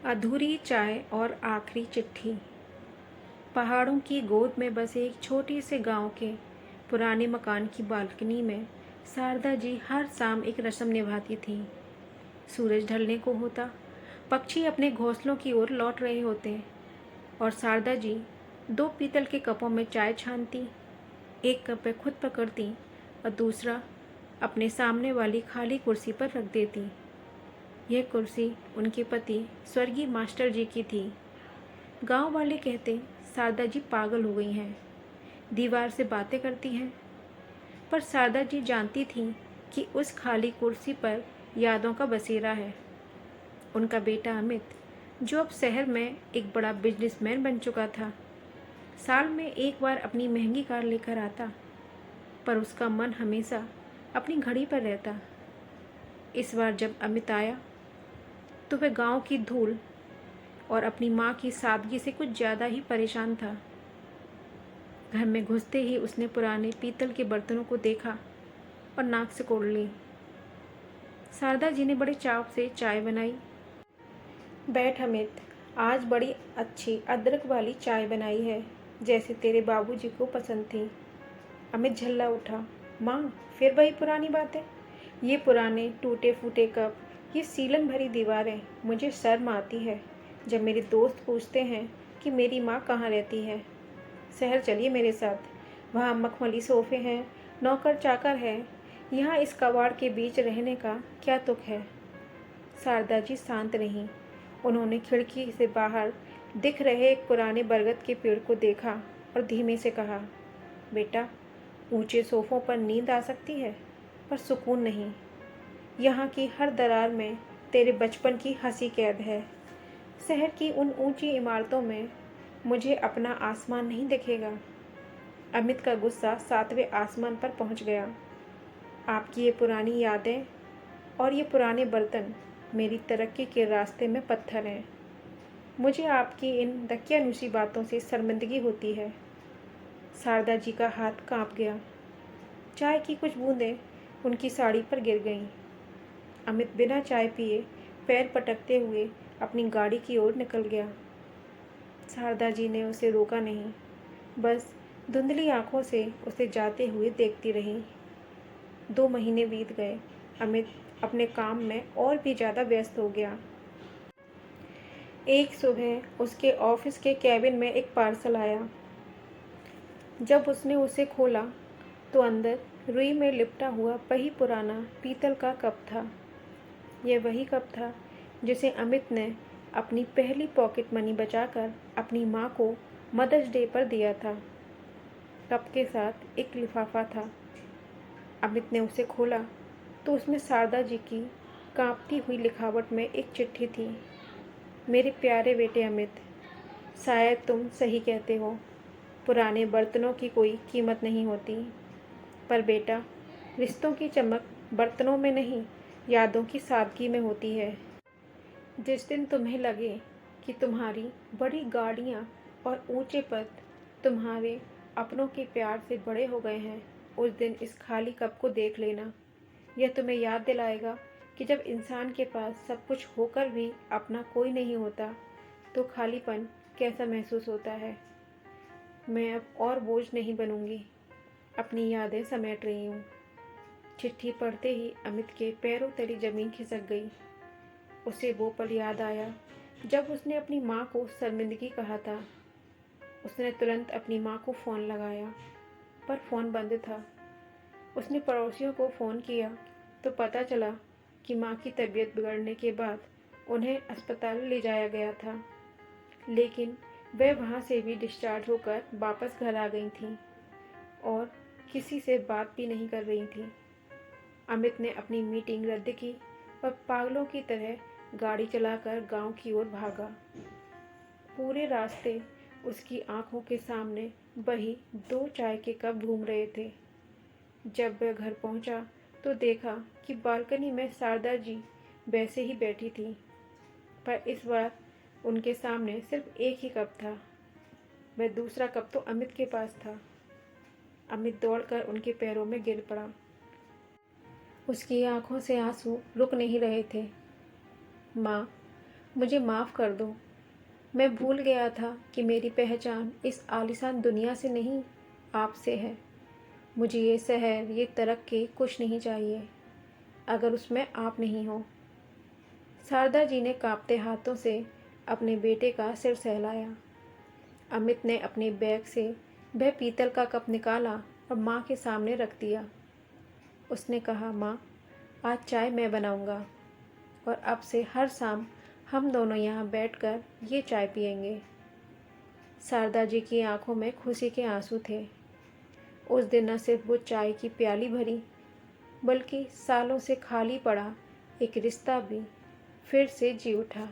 अधूरी चाय और आखिरी चिट्ठी। पहाड़ों की गोद में बसे एक छोटे से गांव के पुराने मकान की बालकनी में शारदा जी हर शाम एक रस्म निभाती थीं। सूरज ढलने को होता, पक्षी अपने घोंसलों की ओर लौट रहे होते और शारदा जी दो पीतल के कपों में चाय छानती। एक कप वे खुद पकड़ती और दूसरा अपने सामने वाली खाली कुर्सी पर रख देती। यह कुर्सी उनके पति स्वर्गीय मास्टर जी की थी। गांव वाले कहते शारदा जी पागल हो गई हैं, दीवार से बातें करती हैं। पर शारदा जी जानती थीं कि उस खाली कुर्सी पर यादों का बसेरा है। उनका बेटा अमित, जो अब शहर में एक बड़ा बिजनेसमैन बन चुका था, साल में एक बार अपनी महंगी कार लेकर आता, पर उसका मन हमेशा अपनी घड़ी पर रहता। इस बार जब अमित आया तो वह गांव की धूल और अपनी माँ की सादगी से कुछ ज़्यादा ही परेशान था। घर में घुसते ही उसने पुराने पीतल के बर्तनों को देखा और नाक से कोड़ ली। शारदा जी ने बड़े चाव से चाय बनाई। बैठ अमित, आज बड़ी अच्छी अदरक वाली चाय बनाई है, जैसे तेरे बाबूजी को पसंद थी। अमित झल्ला उठा। माँ, फिर वही पुरानी बातें। ये पुराने टूटे फूटे कप, ये सीलन भरी दीवारें, मुझे शर्म आती है जब मेरे दोस्त पूछते हैं कि मेरी माँ कहाँ रहती है। शहर चलिए मेरे साथ, वहाँ मखमली सोफे हैं, नौकर चाकर है। यहाँ इस कबाड़ के बीच रहने का क्या तुक है। शारदा जी शांत रहीं। उन्होंने खिड़की से बाहर दिख रहे एक पुराने बरगद के पेड़ को देखा और धीमे से कहा, बेटा, ऊंचे सोफों पर नींद आ सकती है, पर सुकून नहीं। यहाँ की हर दरार में तेरे बचपन की हंसी कैद है। शहर की उन ऊंची इमारतों में मुझे अपना आसमान नहीं दिखेगा। अमित का गुस्सा सातवें आसमान पर पहुँच गया। आपकी ये पुरानी यादें और ये पुराने बर्तन मेरी तरक्की के रास्ते में पत्थर हैं। मुझे आपकी इन दकियानुसी बातों से शर्मिंदगी होती है। शारदा जी का हाथ कांप गया। चाय की कुछ बूंदें उनकी साड़ी पर गिर गईं। अमित बिना चाय पिए पैर पटकते हुए अपनी गाड़ी की ओर निकल गया। शारदा जी ने उसे रोका नहीं, बस धुंधली आंखों से उसे जाते हुए देखती रही। 2 महीने बीत गए। अमित अपने काम में और भी ज़्यादा व्यस्त हो गया। एक सुबह उसके ऑफिस के कैबिन में एक पार्सल आया। जब उसने उसे खोला तो अंदर रुई में लिपटा हुआ वही पुराना पीतल का कप था। यह वही कप था जिसे अमित ने अपनी पहली पॉकेट मनी बचाकर अपनी माँ को मदर्स डे पर दिया था। कप के साथ एक लिफाफा था। अमित ने उसे खोला तो उसमें शारदा जी की कांपती हुई लिखावट में एक चिट्ठी थी। मेरे प्यारे बेटे अमित, शायद तुम सही कहते हो, पुराने बर्तनों की कोई कीमत नहीं होती। पर बेटा, रिश्तों की चमक बर्तनों में नहीं, यादों की सादगी में होती है। जिस दिन तुम्हें लगे कि तुम्हारी बड़ी गाड़ियाँ और ऊंचे पद तुम्हारे अपनों के प्यार से बड़े हो गए हैं, उस दिन इस खाली कप को देख लेना। यह तुम्हें याद दिलाएगा कि जब इंसान के पास सब कुछ होकर भी अपना कोई नहीं होता, तो खालीपन कैसा महसूस होता है। मैं अब और बोझ नहीं बनूंगी, अपनी यादें समेट रही हूँ। चिट्ठी पढ़ते ही अमित के पैरों तले जमीन खिसक गई। उसे वो पल याद आया जब उसने अपनी माँ को शर्मिंदगी कहा था। उसने तुरंत अपनी माँ को फ़ोन लगाया, पर फ़ोन बंद था। उसने पड़ोसियों को फ़ोन किया तो पता चला कि माँ की तबीयत बिगड़ने के बाद उन्हें अस्पताल ले जाया गया था, लेकिन वह वहाँ से भी डिस्चार्ज होकर वापस घर आ गई थीं और किसी से बात भी नहीं कर रही थी। अमित ने अपनी मीटिंग रद्द की और पागलों की तरह गाड़ी चलाकर गांव की ओर भागा। पूरे रास्ते उसकी आंखों के सामने वही 2 चाय के कप घूम रहे थे। जब वह घर पहुंचा तो देखा कि बालकनी में शारदा जी वैसे ही बैठी थी, पर इस बार उनके सामने सिर्फ एक ही कप था। वह दूसरा कप तो अमित के पास था। अमित दौड़कर उनके पैरों में गिर पड़ा। उसकी आंखों से आंसू रुक नहीं रहे थे। माँ, मुझे माफ़ कर दो। मैं भूल गया था कि मेरी पहचान इस आलीशान दुनिया से नहीं, आपसे है। मुझे ये शहर, ये तरक्की कुछ नहीं चाहिए अगर उसमें आप नहीं हो। शारदा जी ने कांपते हाथों से अपने बेटे का सिर सहलाया। अमित ने अपने बैग से वह पीतल का कप निकाला और माँ के सामने रख दिया। उसने कहा, माँ, आज चाय मैं बनाऊंगा और अब से हर शाम हम दोनों यहाँ बैठकर ये चाय पियेंगे। शारदा जी की आंखों में खुशी के आंसू थे। उस दिन न सिर्फ वो चाय की प्याली भरी, बल्कि सालों से खाली पड़ा एक रिश्ता भी फिर से जी उठा।